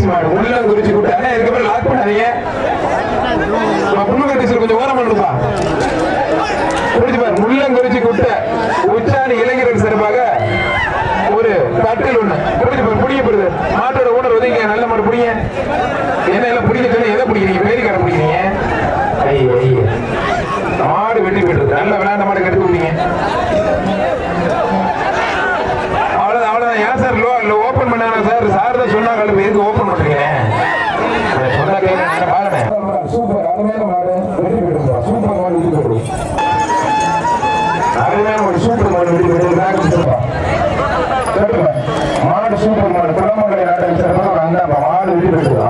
மாடு முள்ளங்குறிச்சி குட்டை. அண்ணா இதுக்கப்புறம் லாக் பண்ணாதீங்க. புண்ணுக்கட்டி கொஞ்சம் ஓரம் பண்ணுப்பா. புரிஞ்சு பாரு. முள்ளங்குறிச்சி குட்டை உச்சாணி இளைஞர்கள் சிறப்பாக ஒரு கட்டில் ஒண்ணு. புரிஞ்சு பாரு. பிடிக்கப்படுது. மாட்டோட ஓனர் ஒதுங்க. நல்ல மாடு பிடிங்க. என்ன எல்லாம் பிடிக்க சொல்லி எதை பிடிக்கிறீங்க? பேரிக்கார பிடிக்கிறீங்க. மாடு வெட்டி போயிட்டு நல்ல விளையாண்ட மாடு கெடுத்து விட்டீங்க. அவ்வளவுதான் அவ்வளவுதான். ஏன் சார் ஓபன் பண்ணாங்க சார்? சார் தான் சொன்னாங்க. எதுக்கு ஓபன் பண்றீங்க? சொன்னா கேட்க பாருங்க. சூப்பர் அருமையான மாடு வெட்டி போயிட்டு. சூப்பர் மாடு வெட்டி போயிடும். அருமையான ஒரு சூப்பர் மாடு வெட்டி போயிட்டு மாடு சூப்பர் மாடு குளமங்கலை நாட்டை சேர்ந்த ஒரு அந்த மாடு வெட்டி போயிட்டு